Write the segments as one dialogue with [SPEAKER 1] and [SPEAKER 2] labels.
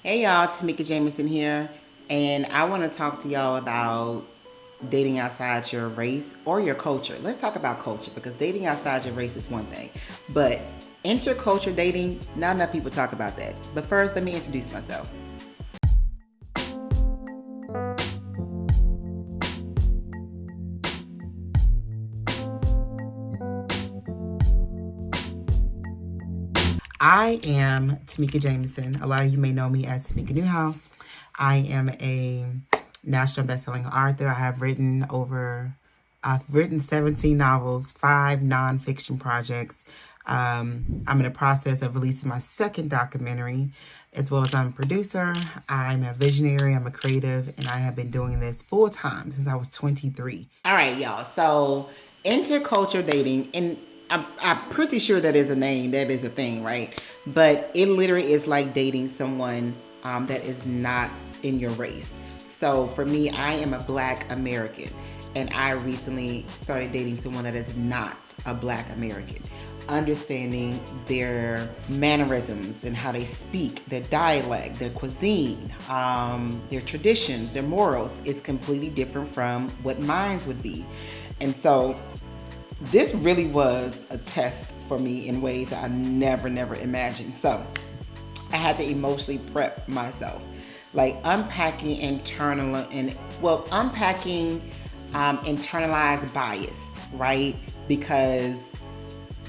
[SPEAKER 1] Hey y'all, Tamika Jamison here, and I want to talk to y'all about dating outside your race or your culture. Let's talk about culture because dating outside your race is one thing, but intercultural dating, not enough people talk about that. But first, let me introduce myself. I am Tamika Jamison. A lot of you may know me as Tamika Newhouse. I am a national best-selling author. I've written 17 novels, 5 nonfiction projects. I'm in the process of releasing my second documentary, as well as I'm a producer. I'm a visionary, I'm a creative, and I have been doing this full time since I was 23. All right, y'all. So, intercultural dating, and I'm pretty sure that is a name, that is a thing, right? But it literally is like dating someone that is not in your race. So for me, I am a Black American, and I recently started dating someone that is not a Black American. Understanding their mannerisms and how they speak, their dialect, their cuisine, their traditions, their morals is completely different from what mine would be. And so this really was a test for me in ways that I never imagined. So I had to emotionally prep myself, like unpacking internalized bias, right? Because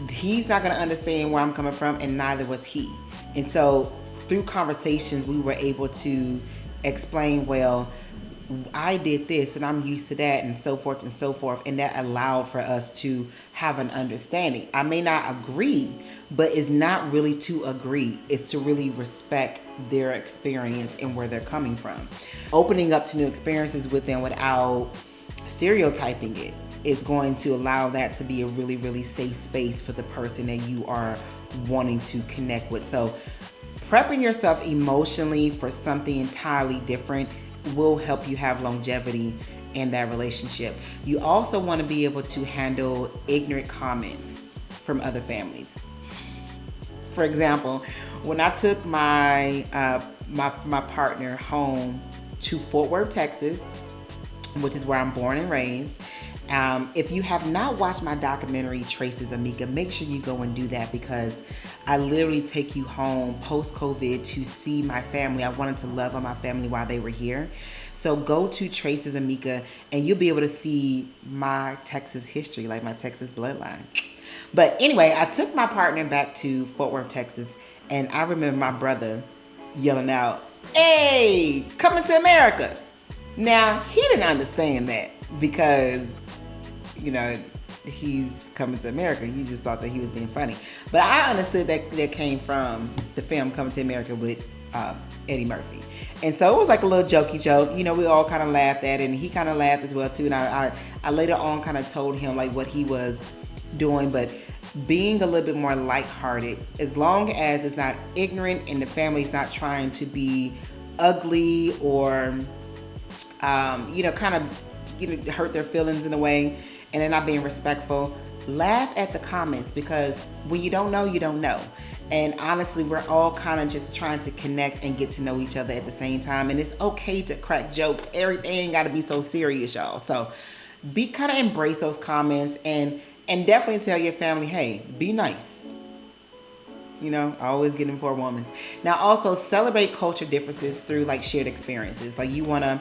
[SPEAKER 1] he's not going to understand where I'm coming from, and neither was he. And so through conversations, we were able to explain, well, I did this and I'm used to that, and so forth and so forth. And that allowed for us to have an understanding. I may not agree, but it's not really to agree, it's to really respect their experience and where they're coming from. Opening up to new experiences with them without stereotyping it is going to allow that to be a really safe space for the person that you are wanting to connect with. So prepping yourself emotionally for something entirely different will help you have longevity in that relationship. You also want to be able to handle ignorant comments from other families. For example, when I took my partner home to Fort Worth, Texas, which is where I'm born and raised. If you have not watched my documentary, Traces of Mika, make sure you go and do that, because I literally take you home post-COVID to see my family. I wanted to love on my family while they were here. So go to Traces of Mika and you'll be able to see my Texas history, like my Texas bloodline. But anyway, I took my partner back to Fort Worth, Texas, and I remember my brother yelling out, "Hey, coming to America." Now, he didn't understand that because, you know, he's coming to America. He just thought that he was being funny. But I understood that came from the film Coming to America with Eddie Murphy. And so it was like a little jokey joke. You know, we all kind of laughed at it, and he kind of laughed as well, too. And I later on kind of told him, like, what he was doing. But being a little bit more lighthearted, as long as it's not ignorant and the family's not trying to be ugly or kind of, hurt their feelings in a way, and they're not being respectful. Laugh at the comments, because when you don't know, you don't know. And honestly, we're all kind of just trying to connect and get to know each other at the same time. And it's okay to crack jokes. Everything ain't got to be so serious, y'all. So embrace those comments, and definitely tell your family, hey, be nice. Always getting poor women. Now, also celebrate culture differences through like shared experiences. Like you want to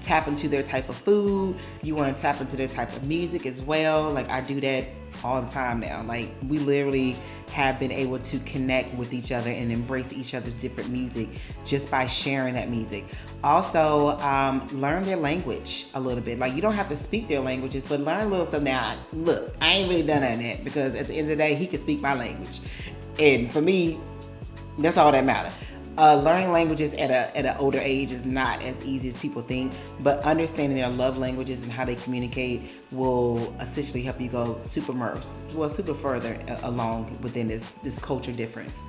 [SPEAKER 1] tap into their type of food. You want to tap into their type of music as well. Like I do that all the time now. Like we literally have been able to connect with each other and embrace each other's different music just by sharing that music. Also, learn their language a little bit. Like you don't have to speak their languages, but learn a little. So now, look, I ain't really done that because at the end of the day, he can speak my language. And for me, that's all that matters. Learning languages at an older age is not as easy as people think, but understanding their love languages and how they communicate will essentially help you go super further along within this culture difference.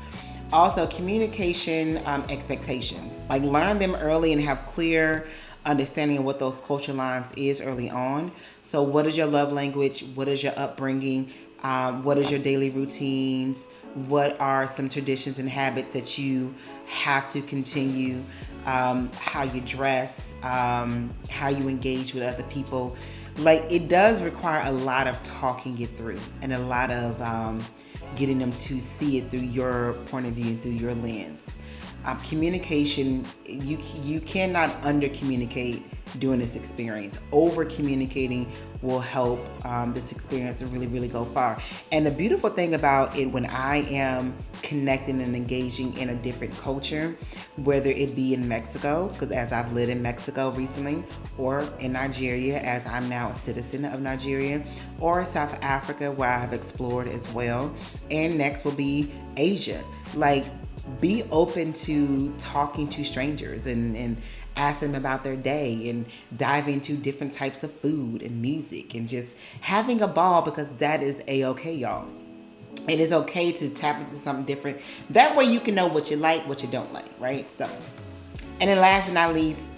[SPEAKER 1] Also, communication expectations. Like learn them early and have clear understanding of what those culture lines is early on. So what is your love language? What is your upbringing? What is your daily routines? What are some traditions and habits that you have to continue? How you dress, how you engage with other people. Like, it does require a lot of talking it through and a lot of getting them to see it through your point of view, through your lens. Communication, you cannot under communicate during this experience. Over communicating will help this experience to really, really go far. And the beautiful thing about it, when I am connecting and engaging in a different culture, whether it be in Mexico, because as I've lived in Mexico recently, or in Nigeria, as I'm now a citizen of Nigeria, or South Africa, where I have explored as well, and next will be Asia. Like, be open to talking to strangers and ask them about their day and dive into different types of food and music and just having a ball, because that is a-okay, y'all. It is okay to tap into something different. That way you can know what you like, what you don't like, right? So, and then last but not least,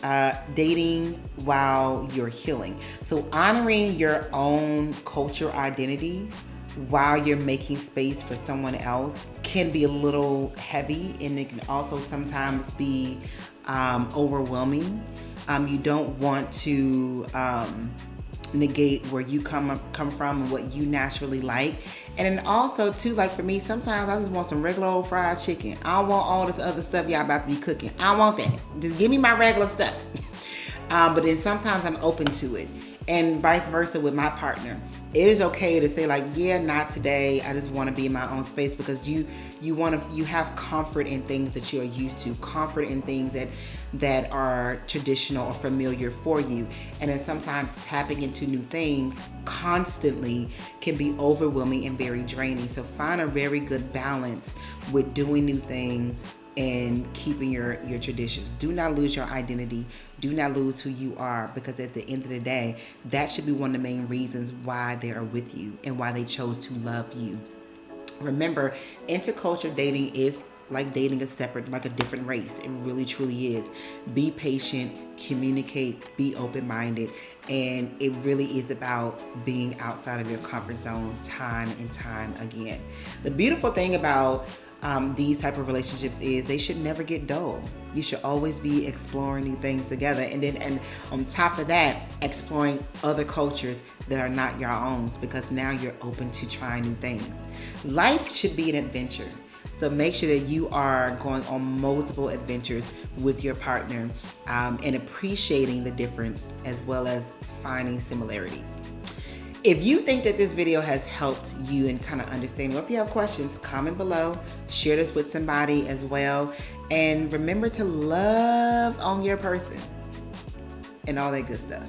[SPEAKER 1] dating while you're healing. So honoring your own cultural identity while you're making space for someone else can be a little heavy, and it can also sometimes be overwhelming. You don't want to negate where you come from and what you naturally like. And then also too, like for me, sometimes I just want some regular old fried chicken. I don't want all this other stuff y'all about to be cooking. I don't want that. Just give me my regular stuff. But then sometimes I'm open to it, and vice versa with my partner. It is okay to say like, yeah, not today. I just want to be in my own space, because you have comfort in things that you are used to, comfort in things that are traditional or familiar for you. And then sometimes tapping into new things constantly can be overwhelming and very draining. So find a very good balance with doing new things and keeping your traditions. Do not lose your identity. Do not lose who you are, because at the end of the day, that should be one of the main reasons why they are with you and why they chose to love you. Remember, intercultural dating is like dating like a different race. It really, truly is. Be patient, communicate, be open-minded, and it really is about being outside of your comfort zone time and time again. The beautiful thing about these type of relationships is they should never get dull. You should always be exploring new things together, and on top of that, exploring other cultures that are not your own, because now you're open to trying new things. Life should be an adventure. So make sure that you are going on multiple adventures with your partner, and appreciating the difference as well as finding similarities. If you think that this video has helped you in kind of understanding, or if you have questions, comment below, share this with somebody as well. And remember to love on your person and all that good stuff.